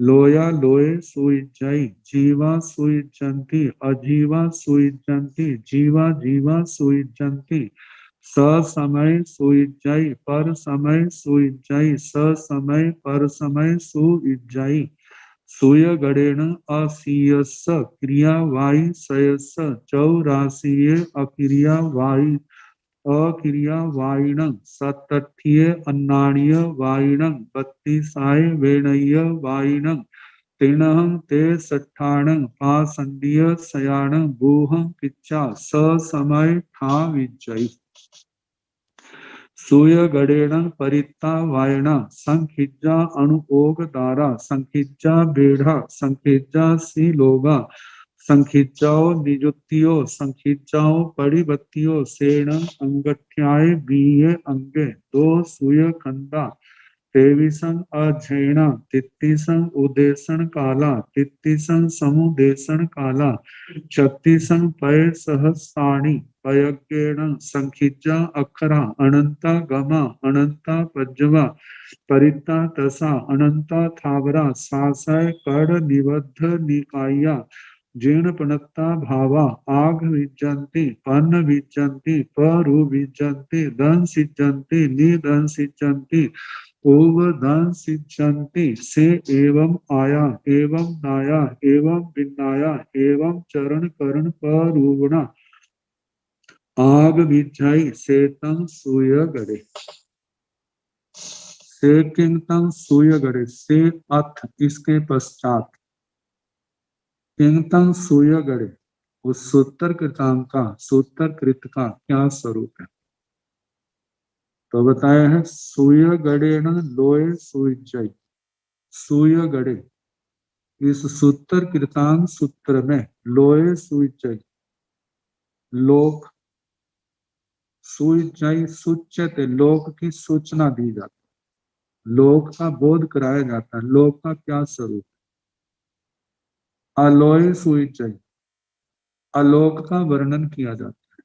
लोया लोये सुइज्जई, जीवा सुइज्जन्ति, अजीवा सुइज्जन्ति, जीवा जीवा सुइज्जन्ति, ससमय सुइज्जई, पर समय सुइज्जई, ससमय पर समय सुइज्जई, सूय गणेन असीयस क्रिया वाई सयस चौरासीय अक्रिया वाई अक्रिया वाइण सतठ्य अन्नाण्य वाइण बत्तीसाय वेणय वाइण तीणहं ते सट्ठाणं पासंडिय सयाण बूहं किच्चा ससमय ठा विजयी। सूय गणेन परिता वायना संखिज्जा अनुओग दारा संखिज्जा बेढ़ा संखिज्जा सीलोगा संखिज्जाओ निजुत्तियो संखिज्जाओ परिबत्तियो सेण अंगठ्याय बीये अंगे दो सूय खंडा तेविसं अध्ययना तित्तिसं उदेशन काला तित्तिसं समुदेशन काला छत्तीसं पय सहस्राणि पयज्ञेन संखिज्जा अक्षरा अनंता गमा अनंता पज्जवा परिता तसा अनंता थावरा सासय कड़ निबद्ध निकाया जीर्ण पनत्ता भावा आग विजंती पन्न विजंती परु विजंती धन सिजंती निधन सिजंती ओवधन सिजंती से एवं आया एवं नाया एवं विनाया एवं चरण करण परूवणा आग विझाई सेतम सूय गड़े। से किंतम सूय गड़े से अथ इसके पश्चात किंतम सूय गड़े, उस सूत्र कृतांत का, सूत्र कृत का क्या स्वरूप है। तो बताया है सूय गड़े न लोय सुइज्जई, सूय गड़े इस सूत्र कृतांत सूत्र में लोय सुइज्जई, लोक सुइज्जई सुच्यते, लोक की सूचना दी जाती, लोक का बोध कराया जाता है। लोक का क्या स्वरूप, अलोय सुइज्जई, अलोक का वर्णन किया जाता है।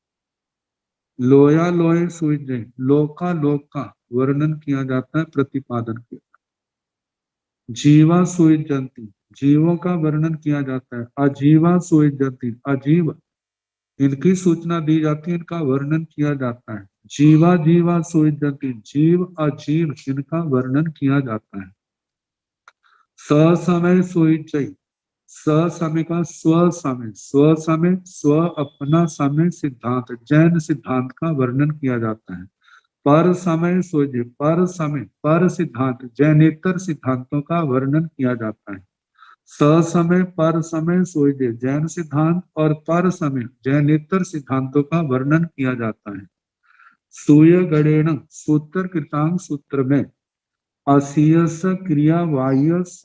लोया लोय सुइज्जई, लोका लोक का वर्णन किया जाता है, प्रतिपादन किया जाता है। जीवा सुइज्जंती, जीवों का वर्णन किया जाता है। अजीवा सुइज्जंती, अजीव इनकी सूचना दी जाती है, इनका वर्णन किया जाता है। जीवा जीवा सुइज्जंती, जीव अजीव इनका वर्णन किया जाता है। ससमय सुइज्जई, स समय का स्व समय, स्व समय, स्व अपना समय सिद्धांत, जैन सिद्धांत का वर्णन किया जाता है। पर समय सोझे, पर समय, पर सिद्धांत, जैनेतर सिद्धांतों का वर्णन किया जाता है। स समय, पर समय सोझे जैन सिद्धांत और पर समय जैनेतर सिद्धांतों का वर्णन किया जाता है। सूय गणेन सूत्र कृतांग सूत्र में असीयस क्रिया वायस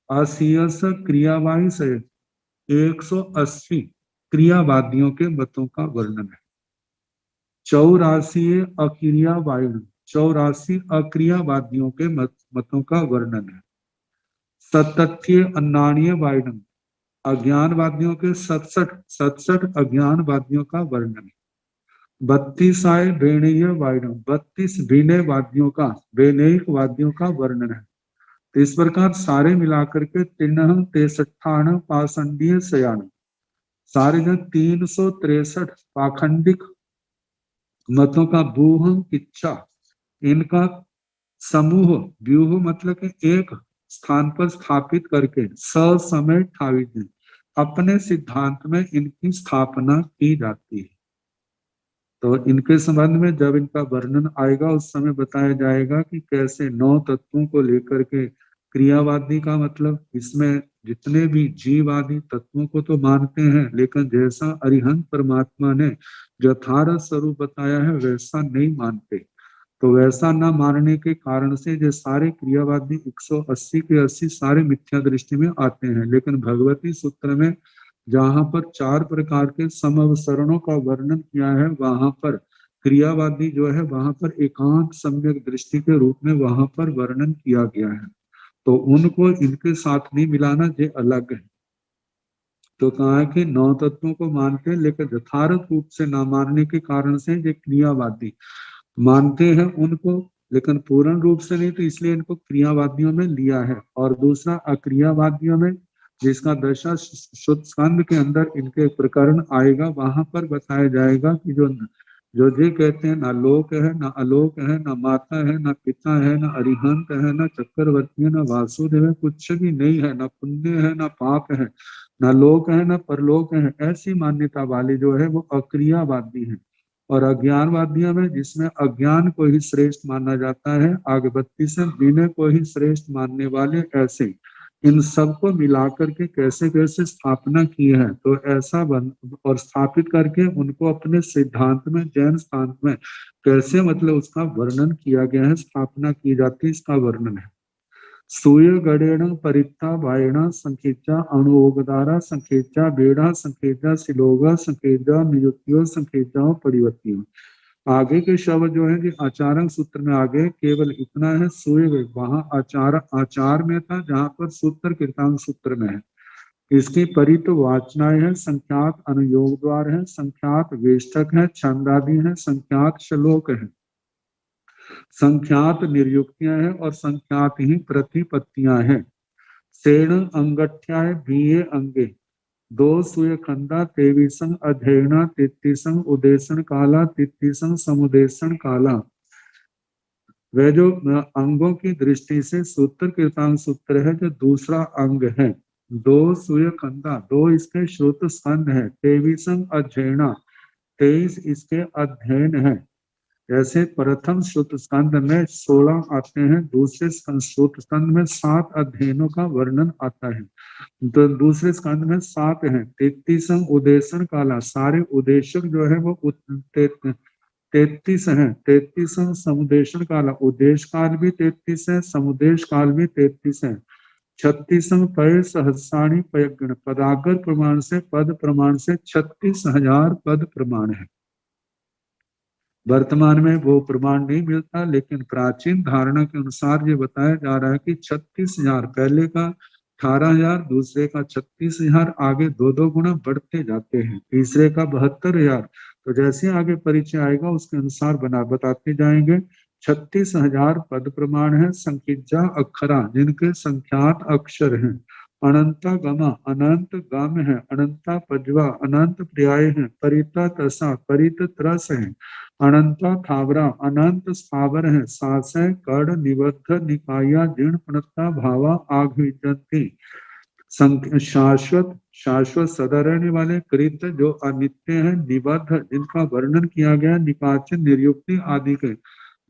असीयस क्रियावाही से 180 क्रियावादियों के मतों का वर्णन है। 84 अक्रियावायण, 84 अक्रियावादियों के मतों का वर्णन है। 77 अन्नान्य वायण, अज्ञानवादियों के 67 अज्ञानवादियों का वर्णन है। 32 बेणीय वायण, 32 विनयवादियों का, वैनयिक वादियों का वर्णन है। तो इस प्रकार सारे मिलाकर के 63 पाषंडीय शयान, सारे जो 363 पाखंडिक मतों का बूह इच्छा, इनका समूह, व्यूह मतलब कि एक स्थान पर स्थापित करके ससमय ठावित अपने सिद्धांत में इनकी स्थापना की जाती है। तो इनके संबंध में जब इनका वर्णन आएगा उस समय बताया जाएगा कि कैसे 9 तत्वों को लेकर के क्रियावादी का मतलब, इसमें जितने भी जीवादी तत्वों को तो मानते हैं, लेकिन जैसा अरिहंत परमात्मा ने यथार्थ स्वरूप बताया है वैसा नहीं मानते। तो वैसा न मानने के कारण से जो सारे क्रियावादी 180 के 80 सारे मिथ्या दृष्टि में आते हैं। लेकिन भगवती सूत्र में जहां पर 4 प्रकार के समअवसरणों का वर्णन किया है, वहां पर क्रियावादी जो है वहां पर एकांत सम्यक दृष्टि के रूप में वहां पर वर्णन किया गया है। तो उनको इनके साथ नहीं मिलाना, ये अलग है। तो कहा है कि 9 तत्वों को मानते हैं, लेकिन यथार्थ रूप से न मानने के कारण से ये क्रियावादी मानते हैं उनको, लेकिन पूर्ण रूप से नहीं, तो इसलिए इनको क्रियावादियों में लिया है। और दूसरा अक्रियावादियों में, जिसका दशा शुद्ध स्कंद के अंदर इनके प्रकरण आएगा, वहां पर बताया जाएगा कि जो ये कहते हैं ना लोक है, ना अलोक है, ना माता है, ना पिता है, ना अरिहंत है, ना चक्रवर्ती है, ना वासुदेव है, कुछ भी नहीं है, ना पुण्य है, ना पाप है, ना लोक है, ना परलोक है, ऐसी मान्यता वाले जो है वो अक्रियावादी है। और अज्ञानवादियों में, जिसमें अज्ञान को ही श्रेष्ठ माना जाता है, आगे 32 विनय को ही श्रेष्ठ मानने वाले, ऐसे इन सबको मिलाकर के कैसे कैसे स्थापना की है। तो ऐसा बन और स्थापित करके उनको अपने सिद्धांत में, जैन सिद्धांत में कैसे मतलब उसका वर्णन किया गया है, स्थापना की जाती है, इसका वर्णन है। सूय गणेन परित्ता वायण संकेचा अणुओगदारा संकेचा बेड़ा संकेचा सिलोगा संकेचा नियुक्तियों संकेचा परिवर्तियों। आगे के शब्द जो है कि आचारक सूत्र में आगे केवल इतना है, सूय, वहां आचार में था जहां पर सूत्र कृतांग सूत्र में है। इसकी परित वाचनाएं है, संख्यात अनुयोग द्वार है, संख्यात वेष्टक है, छंदादि है, संख्यात श्लोक है, संख्यात निर्युक्तियां हैं और संख्यात ही प्रतिपत्तियां हैं। सेण अंगठ्याय बीए अंगे, 2 सूय खंडा, 23 अध्ययना, 33 उदेशन काला, 33 समुदेशन काला। वह जो अंगों की दृष्टि से सूत्र कृतांग सूत्र है, जो दूसरा अंग है। 2 सूय खंडा, 2 इसके श्रुत स्कंद है, 23 अध्ययना, 23 इसके अध्ययन है। जैसे प्रथम श्रुत स्कंद में 16 आते हैं, दूसरे श्रुत स्कंद में 7 अध्ययनों का वर्णन आता है, तो दूसरे स्कंद में 7 है। 33 उदेशन काला, सारे उदेशक जो है वो 33 है। 33 समुदेशन काला, उदेश काल भी 33 है, समुदेश काल भी 33 है। 36 पय सहस्राणी पयगण, पदागर प्रमाण से, पद प्रमाण से 36,000 पद प्रमाण है। वर्तमान में वो प्रमाण नहीं मिलता, लेकिन प्राचीन धारणा के अनुसार ये बताया जा रहा है कि 36,000, पहले का 18,000, दूसरे का 36,000, आगे 2-2 गुना बढ़ते जाते हैं, तीसरे का 72,000। तो जैसे आगे परिचय आएगा उसके अनुसार बताते जाएंगे। 36,000 पद प्रमाण है। संख्या अक्षरा, जिनके संख्यात अक्षर हैं, अनंता गमा अनंत गम है, अनंता पजवा अनंत पर्याय है, परिता तसा परित त्रस है, अनंता थावरा अनंत स्थावर है, सासय कड़ निबद्ध निकाया जीर्ण प्रणता भावा आग विजंती, शाश्वत शाश्वत सदा रहने वाले, कृत जो अनित्य है, निबद्ध जिनका वर्णन किया गया, निकाच निर्युक्ति आदि के,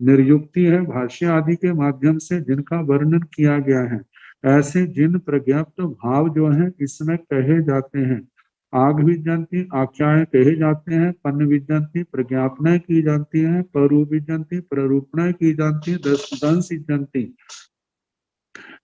निर्युक्ति है भाष्य आदि के माध्यम से जिनका वर्णन किया गया है, ऐसे जिन प्रज्ञाप्त भाव जो है इसमें कहे जाते हैं। आग विजंती आख्याएं कहे जाते हैं, पन्न विजंती प्रज्ञापनाएं की जाती है, परूप विजंती प्ररूपणाएं की जाती है, दंश विजंती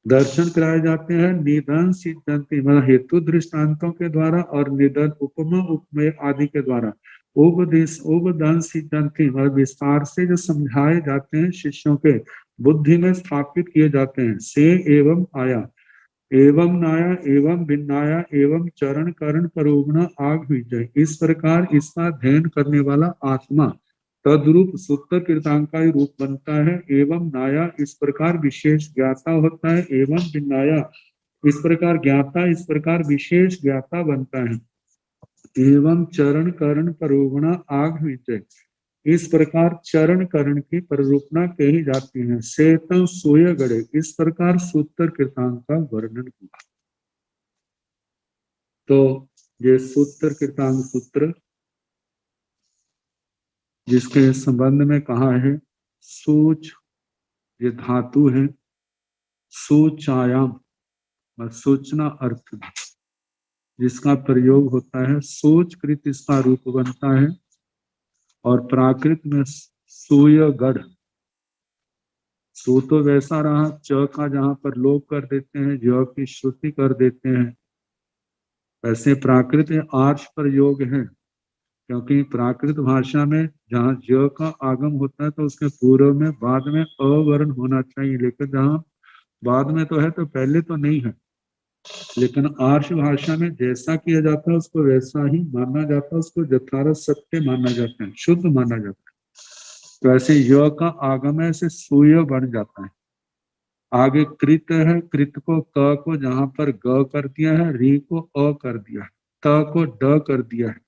दर्शन कराए जाते हैं, निधन सिद्धंती मतलब हेतु दृष्टांतों के द्वारा और निधन उपमा उपमेय आदि के द्वारा, उपदेश उपदान सिद्धंती मतलब विस्तार से जो समझाए जाते हैं शिष्यों के बुद्धि में स्थापित किए जाते हैं। से एवं आया एवं नाया एवं भिन्नाया एवं चरण करण परोगना आग विजय, इस प्रकार इसका अध्ययन करने वाला आत्मा तद्रूप सूत्र कीर्तांग का रूप बनता है। एवं नाया इस प्रकार विशेष ज्ञाता होता है, एवं भिन्नाया इस प्रकार ज्ञाता इस प्रकार विशेष ज्ञाता बनता है। एवं चरण करण परोगणा आग विजय, इस प्रकार चरण करण की प्ररूपणा कही जाती है। सेतम सोय गड़े, इस प्रकार सूत्र कीर्तांग का वर्णन किया। तो ये सूत्र कीर्तांग सूत्र जिसके संबंध में कहा है सोच, ये धातु है, सोचायाम सोचना अर्थ जिसका प्रयोग होता है, सोचकृत इसका रूप बनता है। और प्राकृत में सोयगढ़, सो तो वैसा रहा, च का जहां पर लोप कर देते हैं, ज की श्रुति कर देते हैं, वैसे प्राकृत आर्ष प्रयोग है, क्योंकि प्राकृत भाषा में जहाँ ज का आगम होता है तो उसके पूर्व में बाद में अवर्ण होना चाहिए, लेकिन जहाँ बाद में तो है तो पहले तो नहीं है। लेकिन आर्ष भाषा में जैसा किया जाता है उसको वैसा ही माना जाता है, उसको यथार्थ सत्य माना जाता है, शुद्ध माना जाता है। तो ऐसे य का आगम है, ऐसे सूय बन जाता है। आगे कृत है, कृत को क को जहां पर ग कर दिया है, री को अ कर दिया है, त को ड कर दिया है,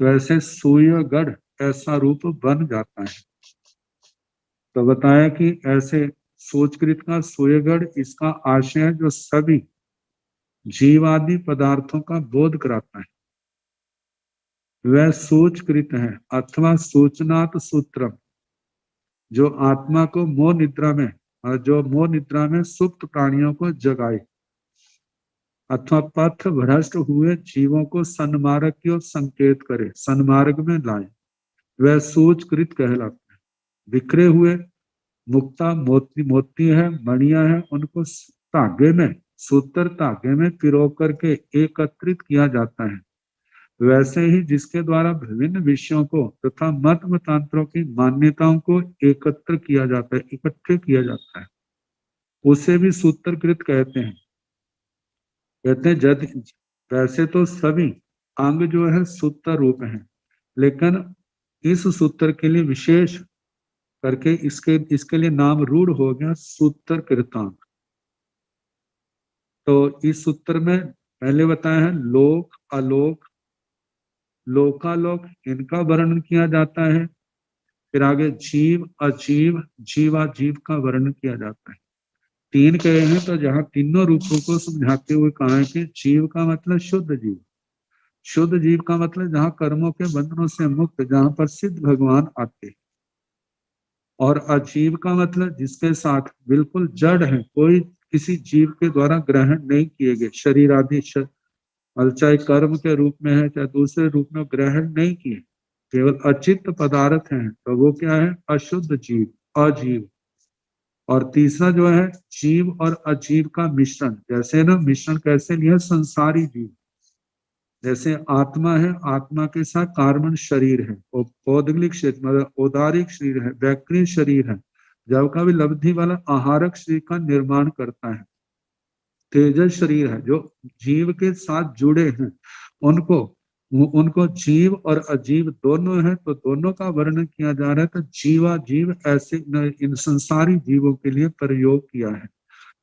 तो ऐसे सूयगढ़ ऐसा रूप बन जाता है। तो बताया कि ऐसे सोचकृत का सूयगढ़ इसका आशय है जो सभी जीवादि पदार्थों का बोध कराता है, वह सोचकृत है अथवा सोचनात् सूत्रम, जो आत्मा को मोह निद्रा में और जो मोह निद्रा में सुप्त प्राणियों को जगाए अथवा पथ भ्रष्ट हुए जीवों को सन्मार्ग की ओर संकेत करे, सन्मार्ग में लाए, वह सोचकृत कहलाता है। बिखरे हुए मुक्ता मोती है, मणिया है, उनको धागे में सूत्र धागे में पिरो करके एकत्रित किया जाता है। वैसे ही जिसके द्वारा विभिन्न विषयों को तथा मत मतांतरों की मान्यताओं को एकत्र किया जाता है, इकट्ठे किया जाता है, उसे भी सूत्रकृत कहते हैं। कहते हैं जद वैसे तो सभी अंग जो है सूत्र रूप है, लेकिन इस सूत्र के लिए विशेष करके इसके लिए नाम रूढ़ हो गया सूत्र कीर्तांग। तो इस सूत्र में पहले बताया है लोक अलोक, लोकालोक इनका वर्णन किया जाता है, फिर आगे जीव अजीव जीवाजीव का वर्णन किया जाता है। तीन कहे हैं तो जहाँ तीनों रूपों को समझाते हुए कहा है कि जीव का मतलब शुद्ध जीव, शुद्ध जीव का मतलब जहाँ कर्मों के बंधनों से मुक्त, जहाँ पर सिद्ध भगवान आते, और अजीव का मतलब जिसके साथ बिल्कुल जड़ है, कोई किसी जीव के द्वारा ग्रहण नहीं किए गए, शरीर आदि चाहे कर्म के रूप में है चाहे दूसरे रूप में ग्रहण नहीं किए, केवल अचित्त पदार्थ हैं, तो वो क्या है अशुद्ध जीव, अजीव। और तीसरा जो है जीव और अजीव का मिश्रण, जैसे ना मिश्रण कैसे लिया, संसारी जीव, जैसे आत्मा है, आत्मा के साथ कार्बन शरीर है, औद्गलिक शरीर मतलब औदारिक शरीर है, वैक्रिय शरीर है, जब का भी लब्धि वाला आहारक शरीर का निर्माण करता है, तेजस शरीर है, जो जीव के साथ जुड़े हैं, उनको जीव और अजीव दोनों है, तो दोनों का वर्णन किया जा रहा है। तो जीवा जीव ऐसे इन संसारी जीवों के लिए प्रयोग किया है।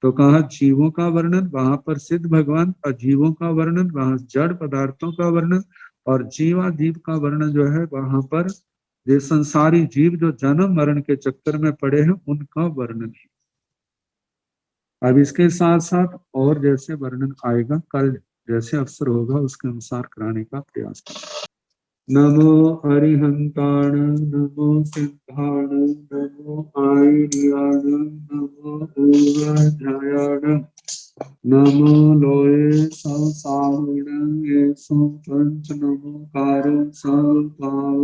तो कहा जीवों का वर्णन, वहां पर सिद्ध भगवान, और जीवों का वर्णन वहां जड़ पदार्थों का वर्णन, और जीवादीप का वर्णन जो है वहां पर ये संसारी जीव जो जन्म मरण के चक्कर में पड़े हैं उनका वर्णन है। अब इसके साथ साथ और जैसे वर्णन आएगा कल जैसे अवसर होगा उसके अनुसार कराने का प्रयास करें। नमो अरिहंताण, नमो सिद्धाण, नमो आयर्याण, नमो ऊर्ध्वयाण, नमो लोये संसारण येषु पंच नमोकारो सर्वपावपनाशनो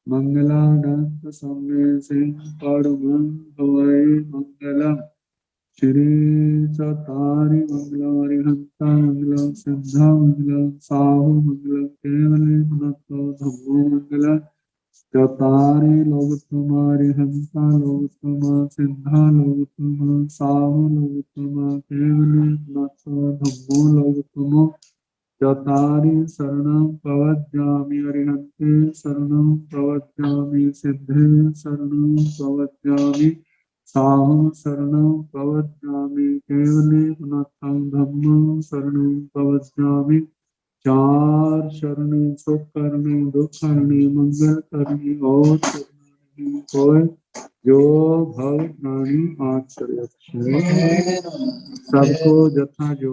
मंगलानंद सम्मेषे परमं भवै मंगलम्। श्री चतारि मंगलम अरिहंता मंगलम सिद्धा मंगलम साहु मंगलम केवले मनतो धम्मो मंगलम। चतारि लोकतमा अरिहंता लोकतमा सिद्धा लोकतमा साहु लोकतमा केवले मनतो धम्मो लोकतमो। चतारि शरणं प्रवज्जामि अरिहन्ते शरणं प्रवज्जामि सिद्धे शरणं प्रवज्जामि साहु शरणं प्रवज्जामि केवले पुनः धम्मं शरणं प्रवज्जामि। चार शरणे सुख करने दुख करने मंगल करने और करने कोई जो भव प्राणी आचर्य सबको जथा जो